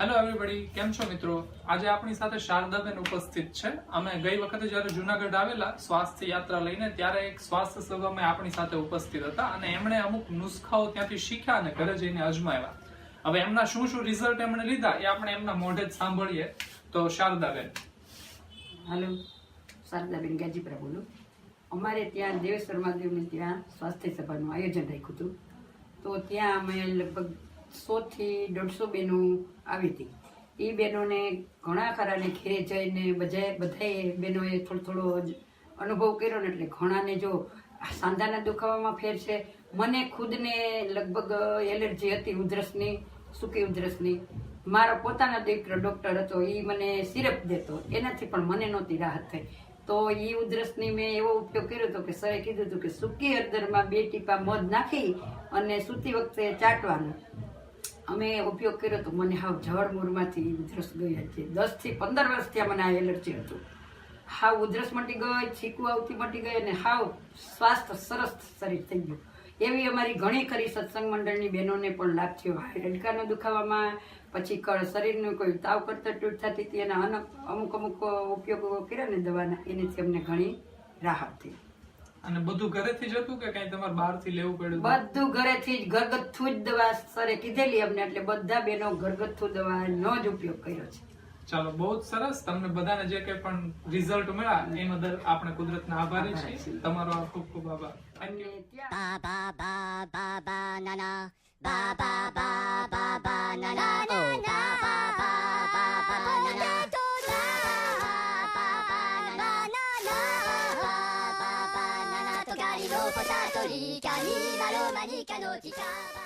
Hello everybody, કેમ છો મિત્રો? આજે આપણી સાથે શારદાબેન ઉપસ્થિત છે. અમે ગઈ વખતે જ્યારે જુનાગઢ આવેલા સ્વાસ્થ્ય યાત્રા લઈને ત્યારે એક સ્વાસ્થ્ય સભામાં આપણી સાથે ઉપસ્થિત હતા અને એમણે અમુક નુસ્ખાઓ ત્યાંથી શીખ્યા અને ઘરે જઈને અજમાવ્યા. હવે એમના શું શું રિઝલ્ટ એમણે લીધા એ આપણે એમના મોઢે જ સાંભળીએ. તો શારદાબેન. હાલો, શારદાબેન ગાજીપરા બોલું. અમારે ત્યાં દેવેશ્વર મહાદેવની ત્યાં સ્વાસ્થ્ય સભાનું આયોજન રાખ્યું હતું. તો ત્યાં અમે લગભગ 100 થી 150 બહેનો આવી હતી. એ બહેનોને ઘણા ખરાને ઘેરે જઈને બધાએ બહેનોએ થોડો અનુભવ કર્યો ને એટલે ઘણાને જો સાંધાના દુખાવામાં ફેર છે. મને ખુદને લગભગ એલર્જી હતી ઉધરસની, સૂકી ઉધરસની. મારો પોતાનો દીકરો ડૉક્ટર હતો, એ મને સિરપ દેતો, એનાથી પણ મને નહોતી રાહત થઈ. તો એ ઉધરસની મેં એવો ઉપયોગ કર્યો હતો કે સરે કીધું હતું કે સૂકી હળદરમાં 2 ટીપા મધ નાખી અને સૂતી વખતે ચાટવાનું. અમે ઉપયોગ કર્યો તો મને હાવ જળમૂળમાંથી ઉધરસ ગઈ હતી. 10 થી 15 વર્ષ ત્યાં મને આ એલર્જી હતું. હાવ ઉધરસ મટી ગઈ, છીકું આવતી મટી ગઈ અને હાવ સ્વાસ્થ્ય સરસ શરીર થઈ ગયું. એવી અમારી ઘણી ખરી સત્સંગ મંડળની બહેનોને પણ લાભ થયો. હાડકાનો દુખાવામાં, પછી શરીરનું કોઈ તાવ કરતા તૂટ થતી હતી, એના અમુક ઉપયોગો કર્યા ને દવાના, એનાથી અમને ઘણી રાહત થઈ. અને બધું ઘરેથી જ હતું કે કઈ તમારે બહારથી લેવું પડ્યું? બધું ઘરેથી જ, ઘરગથ્થુ જ દવા સરે કીધેલી અમને, એટલે બધા બહેનો ઘરગથ્થુ દવાનો જ ઉપયોગ કર્યો છે. ચાલો, બહુ જ સરસ. તમને બધાને જે કંઈ પણ રિઝલ્ટ મળ્યા એ બદલ આપણે કુદરતના આભારી છીએ. તમારો ખૂબ ખૂબ આભાર. Thank you. Ba ba ba ba ba na na ba ba ba ba ba na na oh ba ba ba ba ba na na ba ba ba na na ba ba ba na na to gari no potato ri ka ni malo manika no chikaba